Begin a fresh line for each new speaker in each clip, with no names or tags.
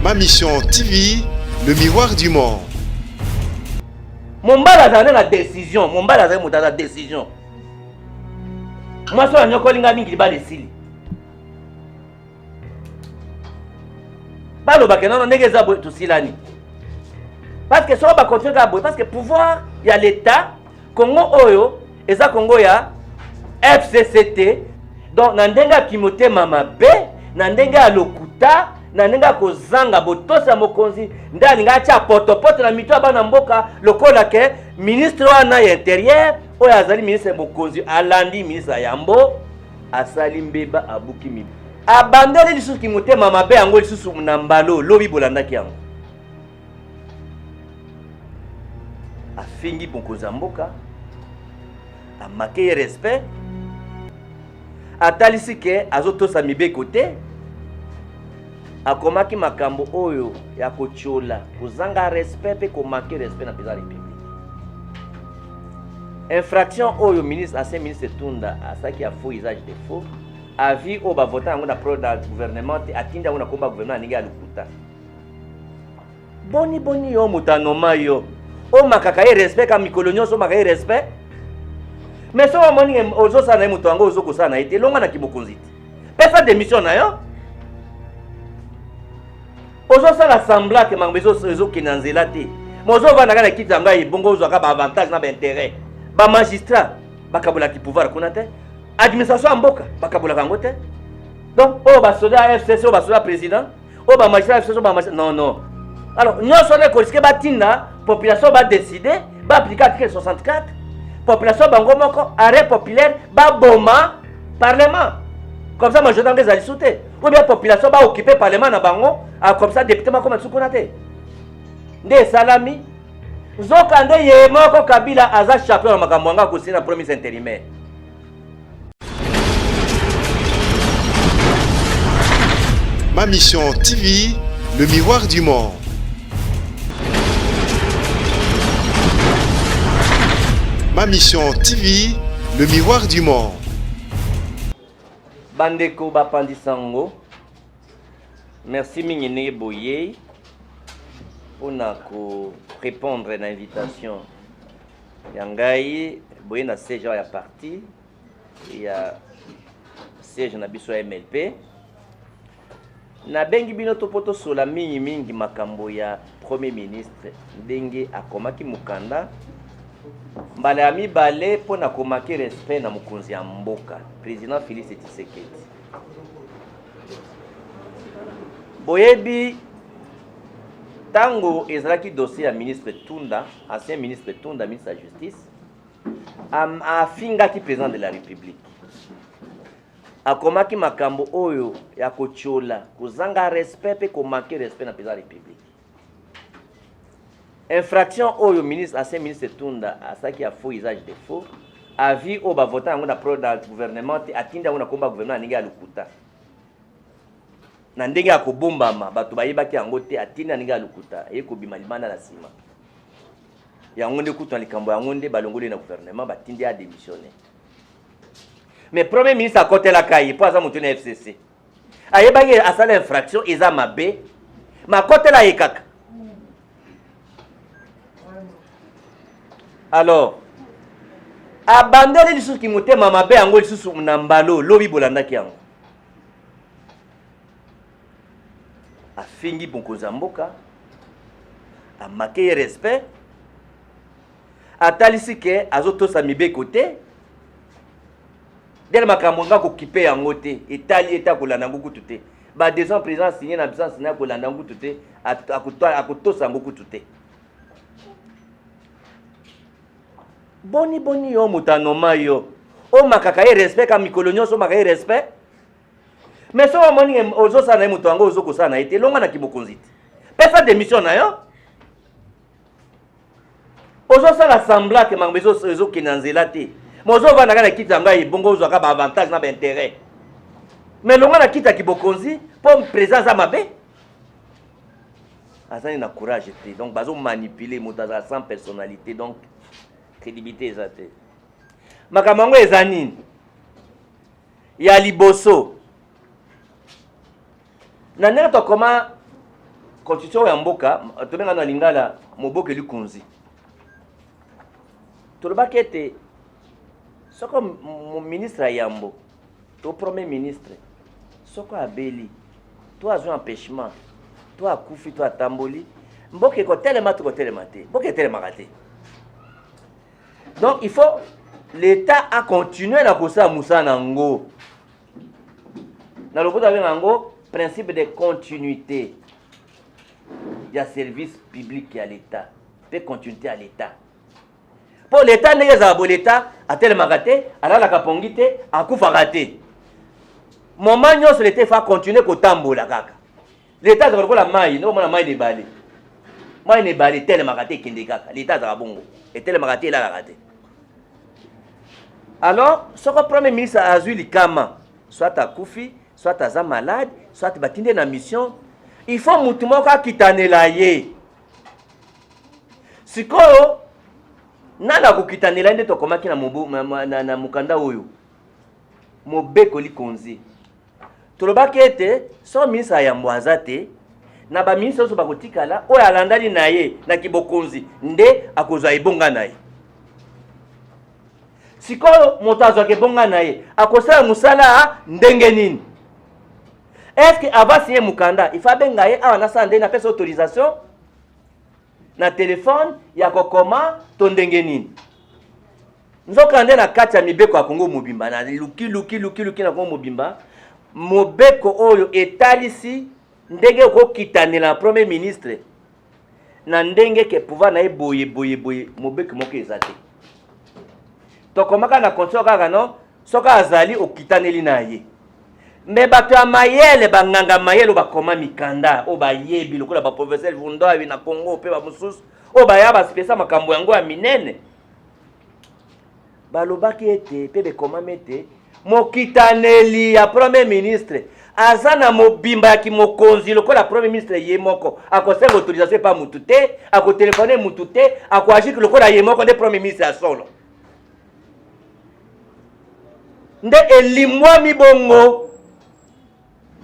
Ma mission TV, le miroir du monde.
Mon bal a donné la décision. Mon bal a donné la décision. Moi, je suis un yokolinga mingi ba desili. Pas le bac, non, n'est-ce pas tout silani. Parce que ça va continuer à parce que pouvoir, il y a l'État, Congo Oyo, et ça Congo il y a FCCT, donc nandenga kimote mama B, nandenga lokuta, nandenga kozanga botosa mokonzi, ndalinga cha poto na mito bana mboka lokola ke ministre wana ya intérieur, oyo azali ministre mokonzi alandi ministre Yambo, asali mbeba abuki mibi. Abandele lisusu kimote mama B yango lisusu munambalo lobi bolandaki yango. Afingi bonkoza mboka, amake respect, atalisi ke azotosa mibe kote, akomaki makambo oyo ya kochola, kozanga respect pe komake respect na peza république. Infraction oyo ministre, ancien ministre Tunda, asaki a faux usage de faux, avi o ba voter yango na pro da gouvernement, atindi yango na komba gouvernement ninga lukuta. Boni yo mutanoma yo. O makaka ye respect ka mikolo nyonso makaka ye respect. Mais so moni ozo sana ye mutu ango ozo kosana ete longa na kibokonziti. Pesa démission na yo. Ozo sala sembla ke mangbezo ozo kinanzela te. Mozo vana kana kita ngai bongo ozo ka ba avantage na ba intérêt. Ba magistrat bakabola ki pouvoir kuna te. Administration mboka bakabola kango te. Donc o ba soda FCC o ba soda président, o ba magistrat FCC o ba magistrat non. Alors, nous sommes risqués de population va décider, va appliquer l'article 64, population bangomoko, arrêt populaire, va boma, parlement. Comme ça, moi je donne des alliés. Ou bien la population va occuper le parlement na bango, comme ça, député ma comme un soukounate. Des salami, Zokande Yemoko Kabila Aza champion de Makamwanga Koussi na promise intérimaire.
Ma mission TV, le miroir du monde. Ma mission TV, le miroir du monde.
Bandeko Bapandisango, merci Mingene Boye pour répondre à l'invitation. Yangai, Boye na siège à parti, il y a siège na biso MLP. Na bengi bino topoto sola mingi makambo ya premier ministre ndenge akomaki mukanda. Mbale ya mibale po na komaki respect na mokonzi ya mboka président Félix Tshisekedi. Boyebi tango ezalaki dossier ya ministre Tunda, ancien ministre Tunda, ministre de la justice, afingaki président de la république. Akomaki makambo oyo ya kochola, kozanga respect pe komaki respect na président de la république. Infraction oyo ministre, ancien ministre Tunda, asaki a faux usage de faux, avi o ba voter yango na pro da gouvernement, atindi yango na komba gouvernement ninga lukuta. Na ndenge ya kobombama, bato bayebaki yango te atindi ninga lukuta, eko bima limana na sima. Yango nde kutu na likambo yango nde balongoli na gouvernement batindi a démissionner. Mais premier ministre a côté la caille pour aza mutu na FCC. Ayebaki asala infraction eza mabe, ma côté la yekaka. Alors, abandonner les choses qui m'ont mama be yango lisusu munambalo lobi bolandaki yango. Afingi bonkoza mboka, amake respect, atalisi ke azotosa mibe kote. Dès makambo nga ko kipe yango te, etali eta kolanda ngo te. Ba deux ans président signé na absence signé kolanda ngo te, akotosa ngo te. Boni yo mutanoma yo. O makaka ye respect ka mikolo nyonso makaka ye respect. Mais so moni ozo sana ye mutu ango ozo kosana ete longa na kibokonziti. Pesa démission na yo. Ozo sala sembla ke mangbezo ozo kinanzela te. Mozo vana kana kita ngai bongo ozo ka ba avantage na ba intérêt. Mais longa na kita kibokonzi pour présence à mabe. Azani na courage te. Donc bazo manipuler mutaza sans personnalité donc crédibilité ezate. Makamango ezanini. Ya liboso. Na nene to koma constitution ya mboka tobenga na lingala moboke likonzi tolobaki ete soko ministre ya yambo to premier ministre soko abeli to azwi empêchement to akufi to atamboli mboka ekotelema to kotelema te mboka etelemaka te. Donc il faut l'État a continué na kosala musala nango na lopoto abenga yango principe de continuité. Il y a service public à l'État. Peut continuité à l'État. Pour l'État, il y a l'État, à tel magaté, à la capongité, à Koufaraté. Moment où l'État va continuer au tambo la kaka. L'État va la maille, non, la maille des balais. Maille des balais, tel magaté qui est kaka. L'État va bongo. Et tel magaté là la raté. Alors, ce que le Premier ministre a eu le Kama, soit à Koufi, soit à malade, soit à batinde na mission. Il faut mutumoka kitanela ye. Sikoyo nana ko kitanela nde to komaki na mobu na mukanda oyo. Mobeko likonzi. Tolobaki ete so ministre ya mbwazate na ba ministre so bakotikala oyo alandali na ye na kibokonzi nde akozwa ibonga na ye. Sikoyo moto azwaka ibonga na ye akosala musala ndenge nini? Est-ce que avant signer mukanda, il faut benga ye awana sande na pesa autorisation na téléphone ya kokoma to ndenge nini? Nzoka nde na kati ya mibeko ya Kongo mobimba na luki na Kongo mobimba mobeko oyo etalisi ndenge ko kitanela premier ministre na ndenge ke pouvoir na boye mobeko moko ezate. To komaka na console kaka no soka azali okitaneli na ye. Mais bato ya mayele banganga mayele bakoma mikanda o bayebi lokola ba professeur Vunda na Congo pe ba mususu o baya ba spesa makambo yango ya minene balobaki ete pe be koma mete mokitaneli ya premier ministre azana mobimba ya kimokonzi lokola premier ministre ye moko akosenga autorisation pa mutu te akotelephone mutu te akoagiki lokola ye moko nde premier ministre ya solo nde elimwa mibongo.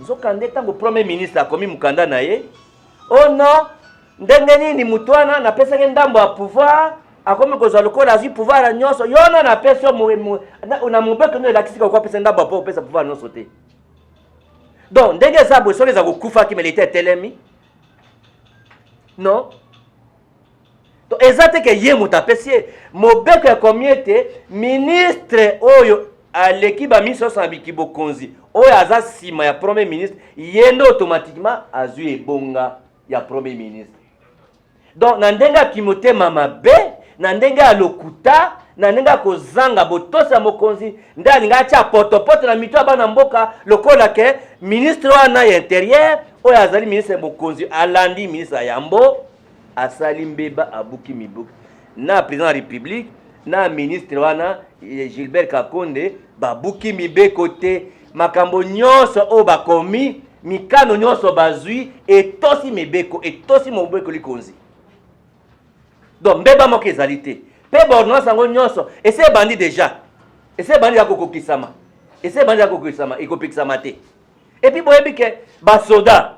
Nzokande tango premier ministre akomi mukanda na ye. Oh non, ndenge nini mutwana na pesa ke ndambo ya pouvoir akomi kozwa lokola azwi pouvoir na nyonso yona na pesa na mobeko no elakisika kwa pesa ndambo po pesa pouvoir nyonso te. Donc ndenge za bosole za kokufa ki militaire telemi. Non. To ezate ke ye mutapesi mobeko ya komiete ministre oyo aleki ba miso sambiki bokonzi oyo aza sima ya premier ministre yendo automatiquement azui ebonga ya premier ministre. Donc na ndenga kimotema mabe na ndenga lokuta na ndenga kozanga botosa mokonzi ndalinga acha potopoto na mito bana mboka lokola ke ministre wana ya intérieur oyo azali ministre bokonzi alandi ministre yambo asali mbeba abuki mibuki na président de la république na ministre wana Gilbert Kakonde babuki mibeko te makambo nyonso o bakomi mikano nyonso bazui etosi mibeko etosi mobeko likonzi. Donc mbeba moko ezali te pe bornance yango nyonso ese bandi déjà ese bandi ya kokokisama ese bandi ya kokokisama ekopikisama te. Et puis boyebi ke ba soda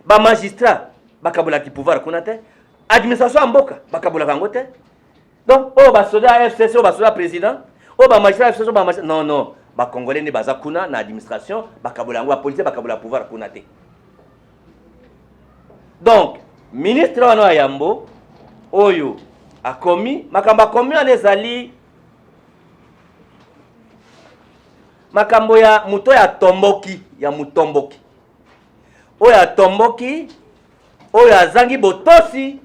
ba magistrat bakabola ki pouvoir kuna te administration mboka bakabola kango te. Donc oh ba soda FCC oh ba soda président oh ba magistrat FCC ba magistrat non ba congolais ne baza kuna na administration bakabola ngo ba police bakabola pouvoir kuna te. Donc ministre wana yambo oyo akomi makambo akomi anezali makambo ya muto ya tomboki ya mutomboki oyo atomboki oyo azangi botosi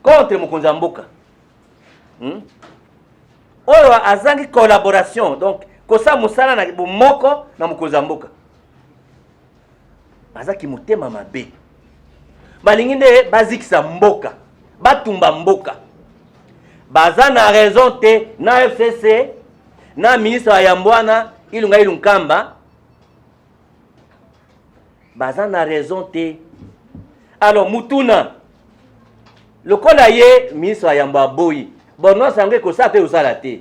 contre mokonzi mboka oyo azangi collaboration donc kosa musala na moko na mokonzi mboka azaki motema mabe balingi nde bazikisa mboka batumba mboka baza na raison te na FCC na ministre ya mbwana ilunga ilunkamba baza na raison te. Alors mutuna lokola ye ministre ya mbwa boyi bono sange ko sa te usala te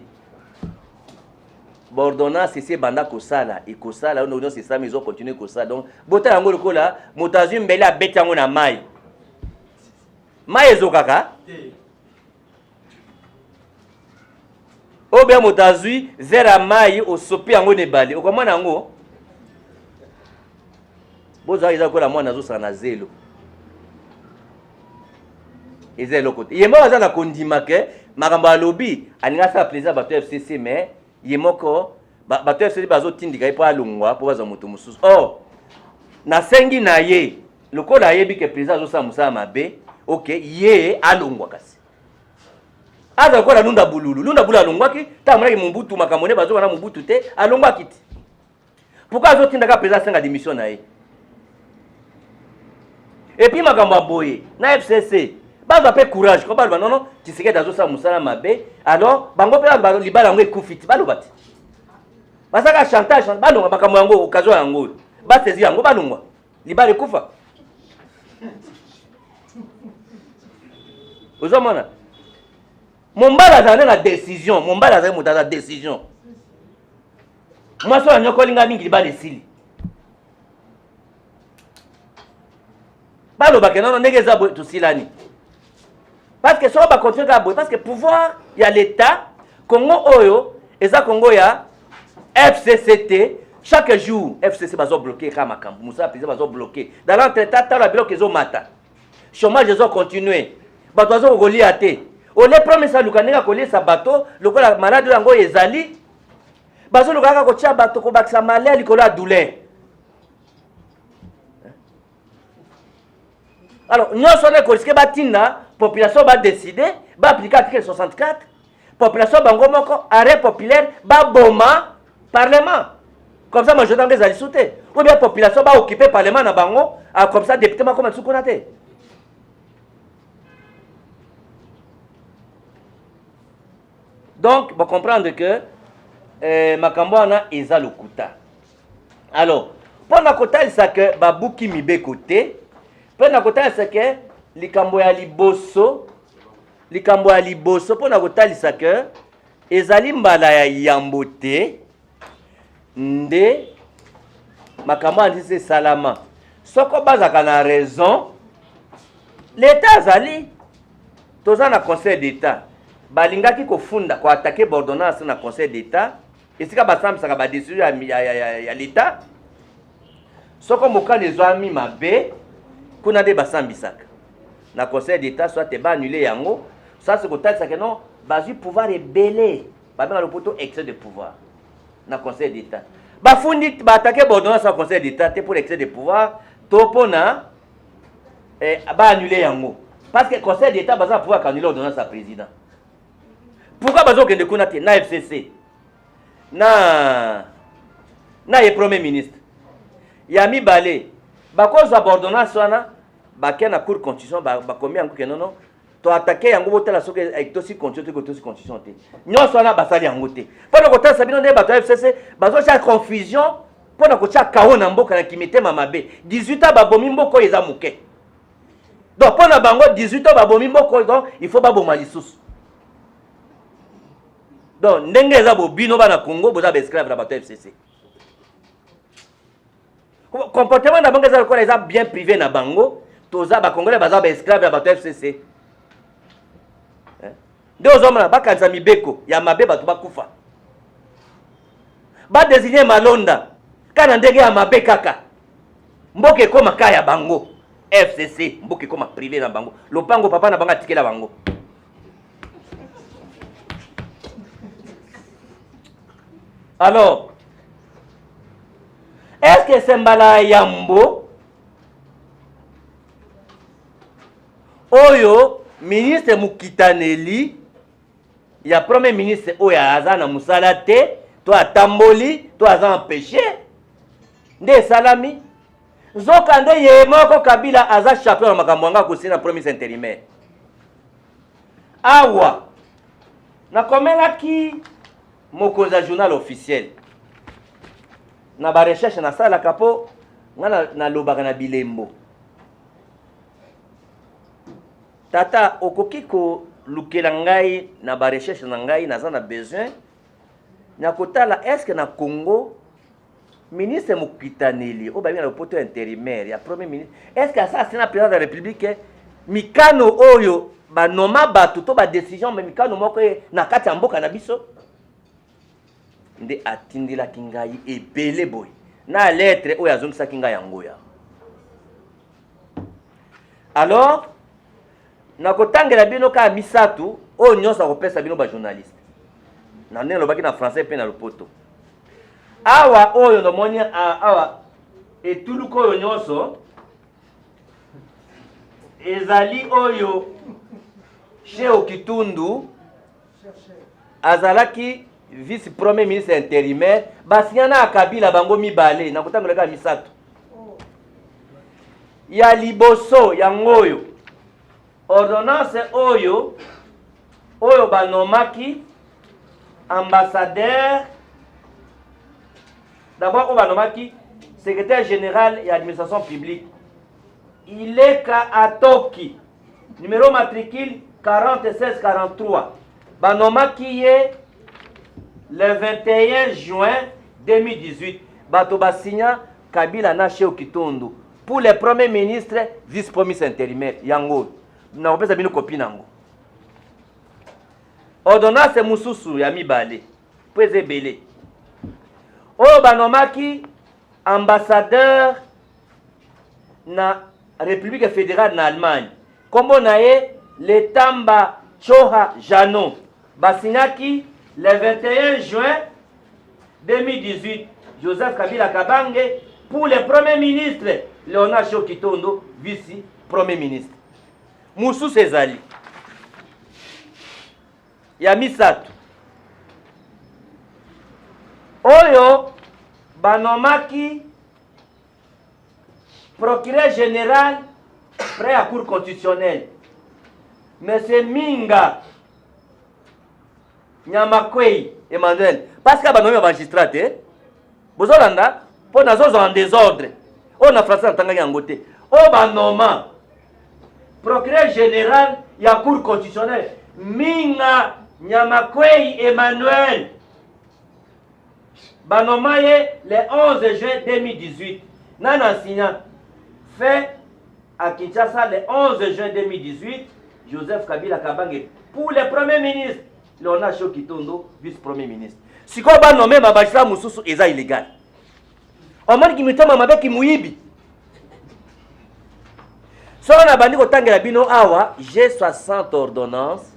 Bordonnance c'est banda kosala et kosala on c'est ça mais ils ont continué kosala donc bota yango lokola motazu mbele abeti yango na mai ezokaka obia motazu zera mai osopi yango nebale okomona yango boza eza kola mwana azosala na zelo eza eloko te ye moko aza na kondima ke makambo alobi alingi asala plaisir bato ya FCC mais ye moko bato ya FCC bazotindika ye mpo alongwa mpo baza moto mosusu or nasengi na ye lokola ayebi ke plaisir azosala mosala mabe ok ye alongwa kasi aza lokola lunda bululu alongwaki ntango monaki mobutu makambo ne bazokana mobutu te alongwaki te pourquoi azotindaka plaisir asenga démission na ye et puis makambo aboye na FCC bazwa pe courage ko baloba non Tshisekedi azosala mosala mabe alors bango pe libala yango ekufi ti baloba ti basaka chantage balongwa makambo yango occasion yango basezi yango balongwa libala ekufa ozomona mombala azali na décision mombala azali moto aza décision mwasi oyo anyokolinga mingi libala esili balobake nono ndenge eza boye tosilani parce que soki bacontinue kaka boye parce que pouvoir ya l'état congo oyo eza congo ya FCCT chaque jour FCC bazobloqué kaka makambo mosala président bazobloqué dans l'entretemps tala biloko ezomata chômage ezocontinue bato bazokolia te ole promesa luka ndenge akoliesa bato lokola maladi oyo yango ezali bazoluka kaka kotia bato kobakisa malere likolo ya douleur. Alors, nous sommes que batina population va décider, va appliquer l'article 64, population bangomoko, arrêt populaire, va boma parlement. Comme ça, moi je donne des alliés. Ou bien population va occuper parlement na bango, comme ça député ma comme un sous-conaté. Donc, vous comprendre que Makambouana est à l'okuta. Alors, pour la kota, il sait que Babouki mibe côté. Pona kotalisa ke likambo ya liboso pona kotalisa ke ezali mbala ya yambo te nde makambo andisi salama soko bazaka na raison l'état azali toza na conseil d'état balingaki kofunda koatake bordonnance na conseil d'état esika basambisaka badécision ya l'état soko mokali ezwami mabe kuna de basambisaka na conseil d'état soit te ba annuler yango ça c'est kotalisa que non bazui pouvoir rebelle babenga lopoto excès de pouvoir na conseil d'état bafundi baattaquer bordonnance na conseil d'état te pour excès de pouvoir to pona ba annuler yango parce que conseil d'état baza pouvoir annuler ordonnance à président pourquoi bazokende kuna te na FCC na ye premier ministre ya mibale bakozwa bordonnance wana bakia na cour constitution bakomi yango ke nono to attaquer yango botala soki ektosi constitution te kotosi constitution te nyonso wana basali yango te mpona kotalisa bino nde bato ya FCC bazotia confusion mpona kotia kao na mboka na kimitema mabe 18 ans babomi mboka oyo eza moke donc mpona bango 18 ans babomi mboka oyo donc il faut baboma lisusu donc ndenge eza bobino bana Congo boza baesclave na bato ya FCC comportement na bango eza lokola eza bien privé na bango toza bakongolais baza baesclave ya bato FCC nde ozomona bakanisa mibeko ya mabe bato bakufa badésigne malonda kana ndenge ya mabe kaka mboka ekoma ka ya bango FCC mboka ekoma privé na bango lopango papa na bango atikela bango alors est-ce que c'est mbala yambo oyo ministre Mukitaneli ya premier ministre oyo aza na musala te to atamboli to aza empêché nde salami nzoka nde ye moko Kabila aza champion na makambo anga kosina premier ministre intérimaire awa nakomelaki mokonzi ya journal officiel na ba recherche na sala kapo ngana na lobaka na bilembo tata okoki ko lukela ngai na ba recherche na ngai naza na besoin Nakotala, est-ce que na Congo, ministre Mokitaneli, au babi na poto intérimaire, ya premier ministre, est-ce que ça c'est na président de la République, mikano oyo, ba noma batu to ba décision, mais mikano moko na kati ya mboka na biso? Nde atindila kingai ebele boy. Na lettre oyo azongisa kingai yango ya. Alors, nakotangela bino ka misatu, oyo nyonso akopesa bino ba journaliste. Na ndenge lobaki na français pe na lopoto. Awa oyo nomoni awa etuluko oyo nyonso ezali oyo Cheo Kitundu azalaki vice premier ministre intérimaire basinyana akabila bango mibale nakotangolaka misato ya liboso yango oyo ordonnance oyo banomaki ambassadeur d'abord on banomaki secrétaire général et administration publique Ileka Atoki numéro matricule 4643 banomaki ye le 21 juin 2018 bato basigna Kabila na Cheo Kitundu pour le premier ministre vice premier intérimaire yango na kopesa bino copie nango ordonnance mususu ya mibale pweze belé oyo banomaki ambassadeur na République fédérale na Allemagne kombo na ye Letamba Choha Jano basignaki le 21 juin 2018 Joseph Kabila Kabange pour le premier ministre Léonard Cheo Kitundu vice premier ministre mususu ezali ya misatu oyo banomaki procureur général près à cour constitutionnelle Monsieur Minga Nyamakwei Emmanuel parce que banomi magistrat bozolanda po nazozo en désordre o na français natanga yango te o banoma procureur général ya cour constitutionnelle Minga Nyamakwei Emmanuel banomaye le 11 juin 2018 nana signa fait à Kinshasa le 11 juin 2018 Joseph Kabila Kabange pour le premier ministre Léonard Cheo Kitundu vice premier ministre siko ba nommé magistrat mususu eza illégal omoni kimitama mabe kimuyibi so na bandi kotangela bino awa j'ai 60 ordonnances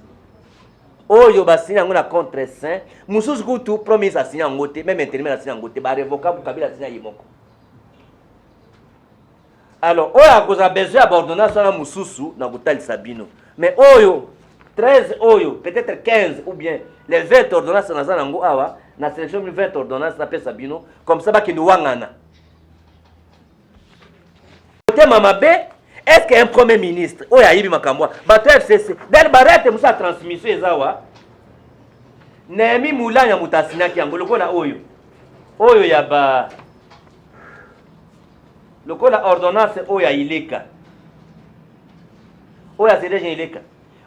oyo basigna yango na contre saint mususu kutu premier ministre asigna yango te même intérimaire asigna yango te ba révocable Kabila asigna ye moko alors oyo akoza besoin ya ordonnance wana mususu na kotalisa bino mais oyo 13 oyo peut-être 15 ou bien les 20 ordonnances naza nango awa na sélection 20 ordonnances na pesa bino comme ça bakende wangana tema mabe est-ce qu'un premier ministre oyo ayibi makambo bato FCC dal barete musa transmission ezawa Nemi Mulanya mutasinaki yango lokola oyo ya ba lokola ordonnance oyo ya ileka oyo ya CDG ileka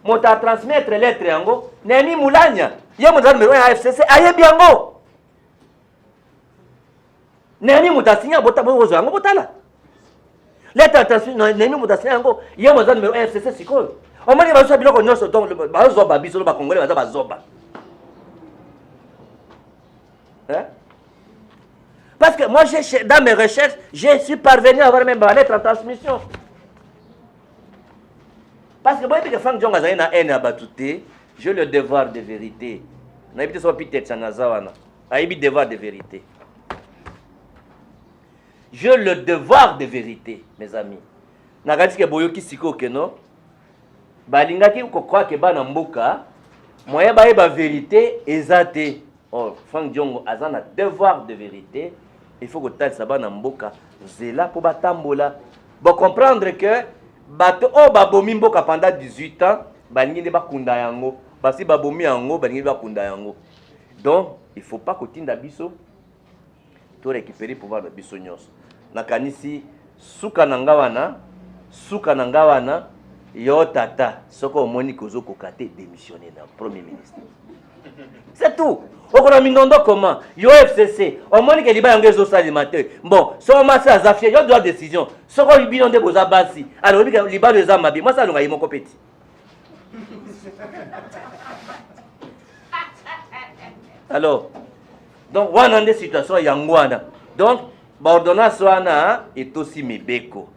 mota transmettre lettre yango Nemi Mulanya ye mota numéro ya FCC ayebi yango Nemi mutasinya bota bozo yango botala lettre transmission Nemi mutasinya yango ye mota numéro ya FCC sikoyo omoni bazo biloko nyonso donc bazoba biso ba congolais bazo bazoba hein? Parce que moi, dans mes recherches, je suis parvenu à avoir même ma lettre en transmission. Parce que moi, je j'ai le devoir de vérité. Je le devoir de vérité. J'ai le devoir de vérité, mes amis. Je dis que boyoki siko que non. Balingaki ko croire que ba na mboka, moyen ba ba vérité ezate. Oh, Frank Diongo a un devoir de vérité. Il faut que tu saban mboka zela pour batambola. Bon comprendre que bato o babomi mboka pendant 18 ans, balingi de bakunda yango, basi babomi yango, balingi bakunda yango. Donc, il faut pas que tinda biso to récupérer pouvoir de biso nyos. Nakanisi suka nanga wana Yo tata, ce qu'on m'a kozo kokate démissionner dans premier ministre. C'est tout. On a mis comment? Yo FCC, on m'a dit que liba yango zo salimateur. Bon, si on m'a fait azafie, yo doit décision. Ce qu'on lui binondo boza basi. Alors liba les amabi, moi ça longa yimo kopeti. Alors, donc on a des situations yangwana. Donc, ordonnance wana est aussi mebeko.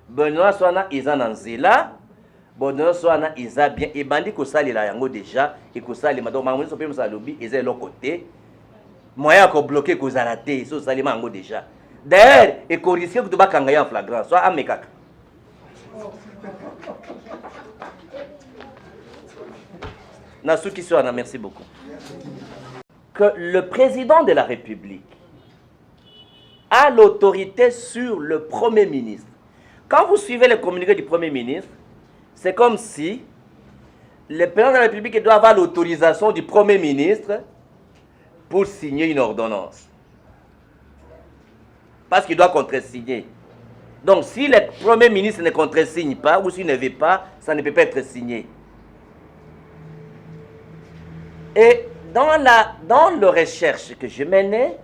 Benoît Swana Isa Nanzela, Benoît Swana Isa bien, et bandi ko sali la yango déjà, et ko sali madame Mamouni Sopé Moussa Lobi, et l'autre côté, moyen ko bloquer ko zalaté, so sali mango déjà. D'ailleurs, et ko risque que tu vas kangayer en flagrant, soit à Mekaka. Nasuki Swana, merci beaucoup. Que le président de la République a l'autorité sur le Premier ministre. Quand vous suivez le communiqué du Premier ministre, c'est comme si le président de la République doit avoir l'autorisation du Premier ministre pour signer une ordonnance. Parce qu'il doit contresigner. Donc, si le Premier ministre ne contresigne pas, ou s'il ne veut pas, ça ne peut pas être signé. Et dans la recherche que je menais,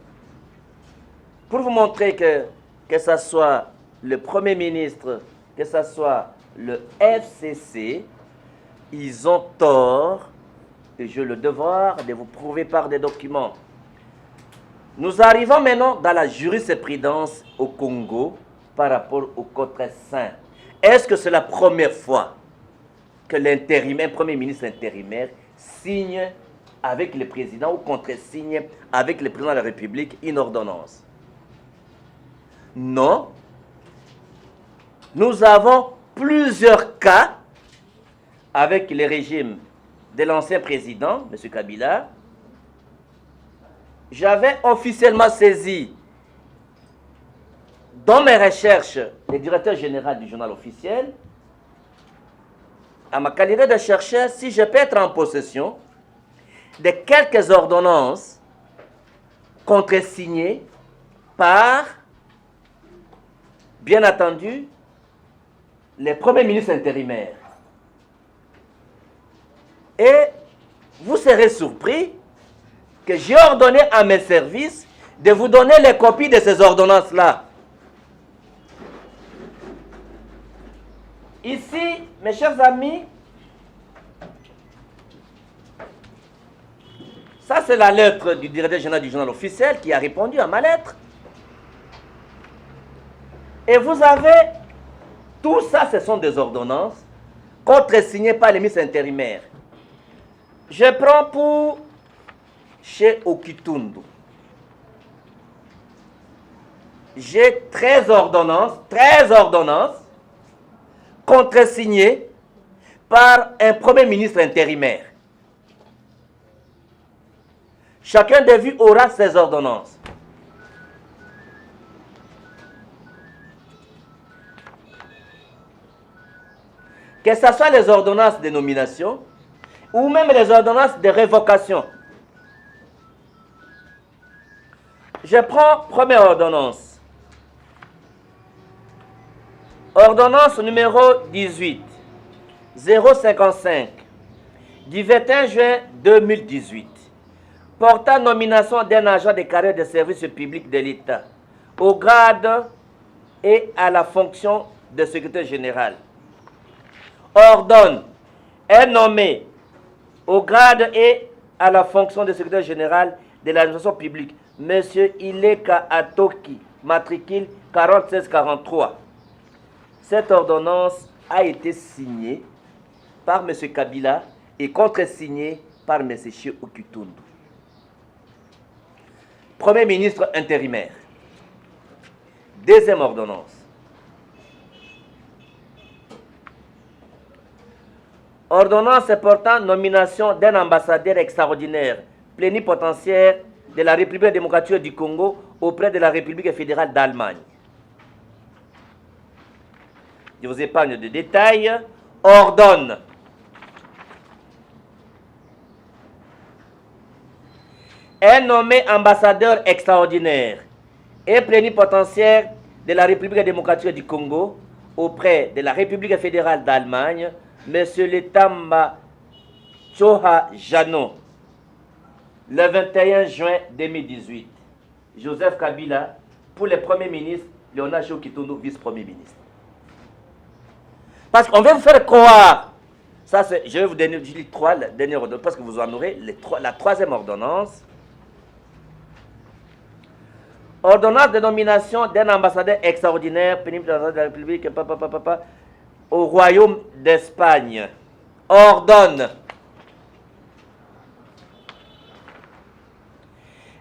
pour vous montrer que ce soit le Premier ministre, que ce soit le FCC, ils ont tort, et j'ai le devoir de vous prouver par des documents. Nous arrivons maintenant dans la jurisprudence au Congo par rapport au contre-saint. Est-ce que c'est la première fois que l'intérimaire, Premier ministre intérimaire, signe avec le président ou contre-signe avec le président de la République une ordonnance? Non. Nous avons plusieurs cas avec le régime de l'ancien président, M. Kabila. J'avais officiellement saisi dans mes recherches le directeur général du journal officiel, à ma qualité de chercheur, si je peux être en possession de quelques ordonnances contresignées par, bien entendu, les premiers ministres intérimaires. Et vous serez surpris que j'ai ordonné à mes services de vous donner les copies de ces ordonnances-là. Ici, mes chers amis, ça c'est la lettre du directeur général du journal officiel qui a répondu à ma lettre. Et vous avez, tout ça, ce sont des ordonnances contre-signées par les ministres intérimaires. Je prends pour chez Okitundu. J'ai 13 ordonnances contre-signées par un Premier ministre intérimaire. Chacun de vous aura ses ordonnances. Que ce soit les ordonnances de nomination ou même les ordonnances de révocation. Je prends première ordonnance. Ordonnance numéro 18, 055, du 21 juin 2018, portant nomination d'un agent de carrière de service public de l'État au grade et à la fonction de secrétaire général. Ordonne est nommé au grade et à la fonction de secrétaire général de l'administration publique, M. Ileka Atoki, matricule 4643. Cette ordonnance a été signée par M. Kabila et contre-signée par M. Che Okitundu. Premier ministre intérimaire. Deuxième ordonnance. Ordonnance portant nomination d'un ambassadeur extraordinaire plénipotentiaire de la République démocratique du Congo auprès de la République fédérale d'Allemagne. Je vous épargne de détails. Ordonne est nommé ambassadeur extraordinaire et plénipotentiaire de la République démocratique du Congo auprès de la République fédérale d'Allemagne, M. Letamba Choha Jano, le 21 juin 2018. Joseph Kabila, pour le Premier ministre, Léonard Chokitundu, vice-premier ministre. Parce qu'on veut vous faire croire, ça je vais vous donner les trois dernières ordonnances, parce que vous en aurez la troisième ordonnance. Ordonnance de nomination d'un ambassadeur extraordinaire pénible de la République au Royaume d'Espagne. Ordonne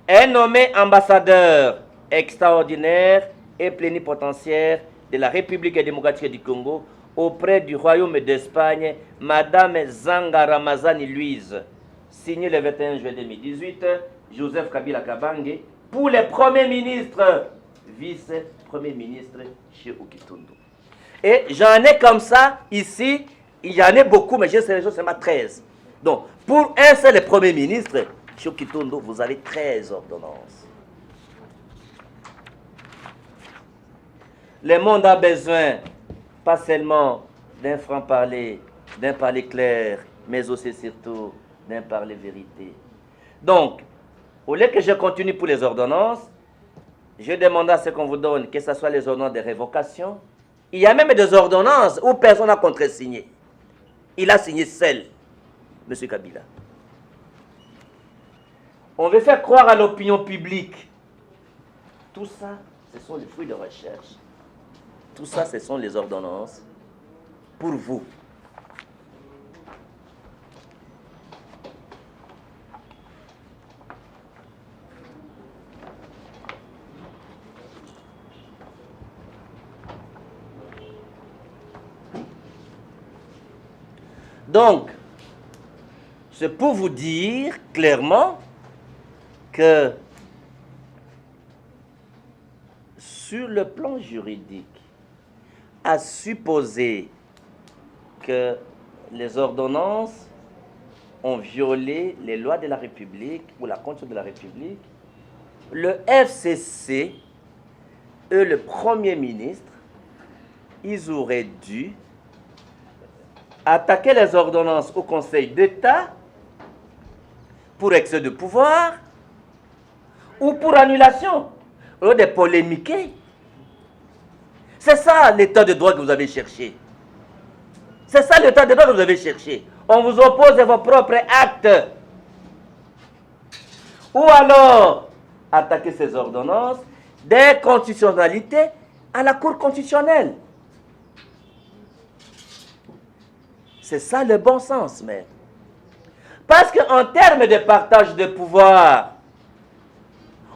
est nommé ambassadeur extraordinaire et plénipotentiaire de la République démocratique du Congo auprès du Royaume d'Espagne, Madame Zanga Ramazani Louise, signé le 21 juillet 2018, Joseph Kabila Kabange, pour le Premier ministre, vice-premier ministre chez Okitundu. Et j'en ai comme ça, ici, il y en a beaucoup, mais j'ai sélectionné seulement 13. Donc, pour un seul Premier ministre, chez Okitundu, vous avez 13 ordonnances. Le monde a besoin, pas seulement d'un franc-parler, d'un parler clair, mais aussi surtout d'un parler vérité. Donc, au lieu que je continue pour les ordonnances, je demande à ce qu'on vous donne, que ce soit les ordonnances de révocation. Il y a même des ordonnances où personne n'a contresigné. Il a signé seul, M. Kabila. On veut faire croire à l'opinion publique. Tout ça, ce sont les fruits de recherche. Tout ça, ce sont les ordonnances pour vous. Donc, c'est pour vous dire clairement que sur le plan juridique, à supposer que les ordonnances ont violé les lois de la République ou la Constitution de la République, le FCC et le Premier ministre, ils auraient dû attaquer les ordonnances au Conseil d'État pour excès de pouvoir ou pour annulation, au lieu de polémiquer. C'est ça l'état de droit que vous avez cherché. C'est ça l'état de droit que vous avez cherché. On vous oppose vos propres actes. Ou alors, attaquer ces ordonnances d'inconstitutionnalité à la Cour constitutionnelle. C'est ça le bon sens, mais. Parce qu'en termes de partage de pouvoir,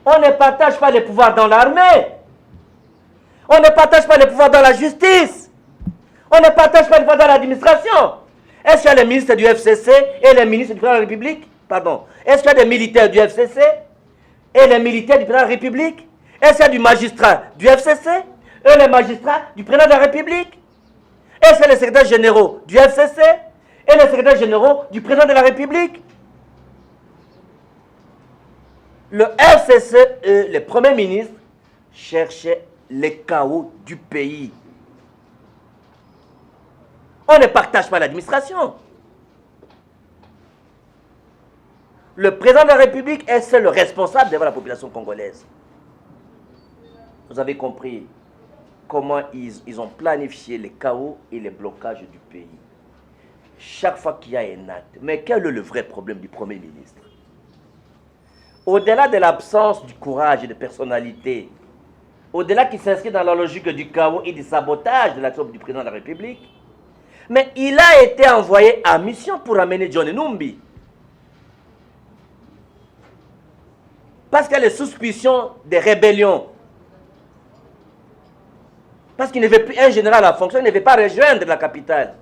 on ne partage pas les pouvoirs dans l'armée. On ne partage pas les pouvoirs dans la justice. On ne partage pas les pouvoirs dans l'administration. Est-ce qu'il y a les ministres du FCC et les ministres du président de la République? Pardon. Est-ce qu'il y a des militaires du FCC et les militaires du président de la République? Est-ce qu'il y a du magistrat du FCC et les magistrats du président de la République? Est-ce qu'il y a les secrétaires généraux du FCC et les secrétaires généraux du président de la République? Le FCC et le Premier ministre cherchaient le chaos du pays. On ne partage pas l'administration. Le président de la République est seul le responsable devant la population congolaise. Vous avez compris comment ils ont planifié le chaos et le blocage du pays. Chaque fois qu'il y a un acte. Mais quel est le vrai problème du Premier ministre? Au-delà de l'absence du courage et de personnalité, au-delà qui s'inscrit dans la logique du chaos et du sabotage de l'action du président de la République, mais il a été envoyé en mission pour amener John Numbi. Parce qu'il y a les suspicions de rébellion. Parce qu'il ne veut plus un général en fonction, il ne veut pas rejoindre la capitale.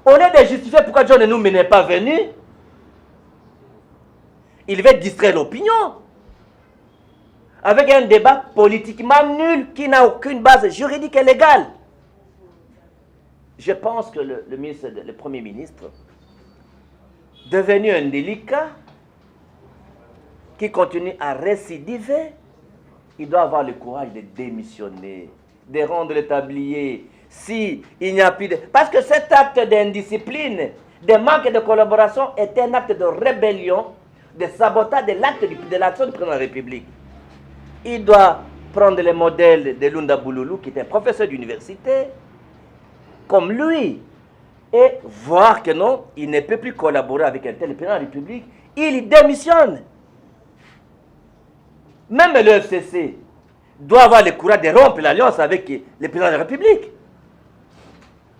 Au lieu de justifier pourquoi John Numbi n'est pas venu, il veut distraire l'opinion avec un débat politiquement nul qui n'a aucune base juridique et légale. Je pense que le Premier ministre, devenu un délicat, qui continue à récidiver, il doit avoir le courage de démissionner, de rendre le tablier. Si il n'y a plus de... Parce que cet acte d'indiscipline, de manque de collaboration est un acte de rébellion, de sabotage de l'acte de l'action du président de la République. Il doit prendre le modèle de Lunda Bouloulou, qui est un professeur d'université, comme lui, et voir que non, il ne peut plus collaborer avec un tel président de la République. Il démissionne. Même le FCC doit avoir le courage de rompre l'alliance avec le président de la République.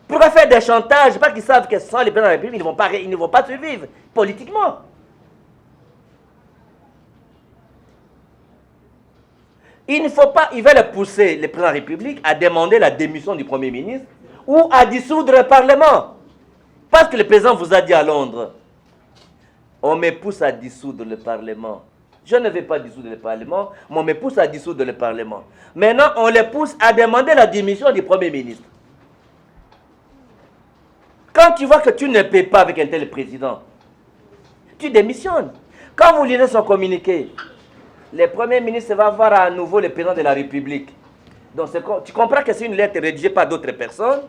Pourquoi faire des chantages? Parce qu'ils savent que sans le président de la République, ils ne vont pas survivre politiquement. Il ne faut pas, ils veulent pousser le président de la République à demander la démission du Premier ministre ou à dissoudre le Parlement. Parce que le président vous a dit à Londres, on me pousse à dissoudre le Parlement. Je ne vais pas dissoudre le Parlement, mais on me pousse à dissoudre le Parlement. Maintenant, on les pousse à demander la démission du Premier ministre. Quand tu vois que tu ne peux pas avec un tel président, tu démissionnes. Quand vous lisez son communiqué, le Premier ministre va voir à nouveau le président de la République. Donc, tu comprends que c'est une lettre rédigée par d'autres personnes.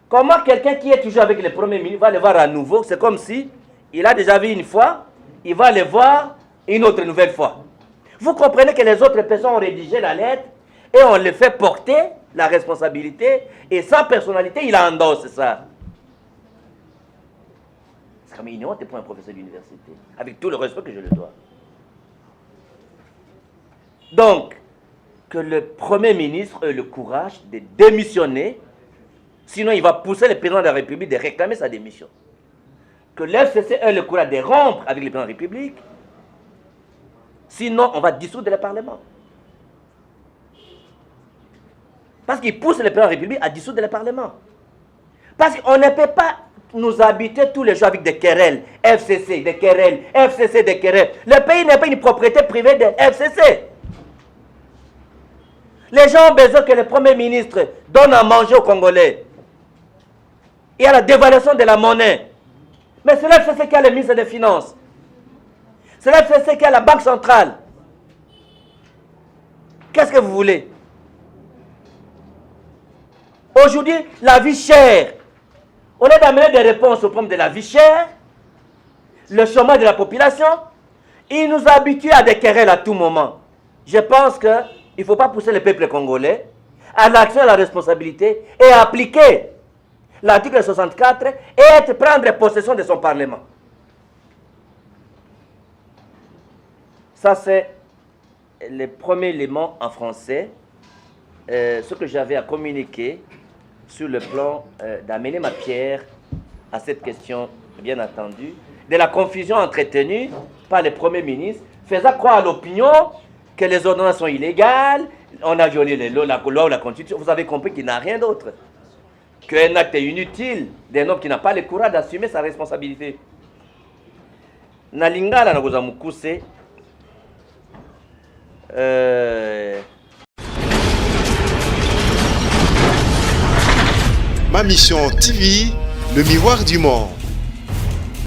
Comment quelqu'un qui est toujours avec le Premier ministre va le voir à nouveau? C'est comme si il a déjà vu une fois, il va le voir une autre nouvelle fois. Vous comprenez que les autres personnes ont rédigé la lettre et on le fait porter la responsabilité et sans personnalité, il endosse ça. C'est comme une honte pour un professeur d'université, avec tout le respect que je le dois. Donc, que le Premier ministre ait le courage de démissionner, sinon il va pousser le président de la République de réclamer sa démission. Que l'FCC ait le courage de rompre avec le président de la République, sinon on va dissoudre le Parlement. Parce qu'il pousse le président de la République à dissoudre le Parlement. Parce qu'on ne peut pas nous habiter tous les jours avec des querelles, FCC, des querelles, FCC, des querelles. Le pays n'est pas une propriété privée de FCC. Les gens ont besoin que le Premier ministre donne à manger aux Congolais. Il y a la dévaluation de la monnaie. Mais c'est l'FCC qui a le ministre des Finances. C'est l'FCC qui a la Banque centrale. Qu'est-ce que vous voulez? Aujourd'hui, la vie chère. Au lieu d'amener des réponses au problème de la vie chère, le chômage de la population, il nous habitue à des querelles à tout moment. Je pense qu'il ne faut pas pousser le peuple congolais à l'action et à la responsabilité et à appliquer l'article 64 et prendre possession de son Parlement. Ça, c'est le premier élément en français, ce que j'avais à communiquer sur le plan d'amener ma pierre à cette question, bien entendu, de la confusion entretenue par le Premier ministre, faisant croire à l'opinion que les ordonnances sont illégales, on a violé les lois, la loi ou la Constitution. Vous avez compris qu'il n'y a rien d'autre qu'un acte inutile d'un homme qui n'a pas le courage d'assumer sa responsabilité. Nalingala na goza mukuse.
Ma mission TV, le miroir du monde.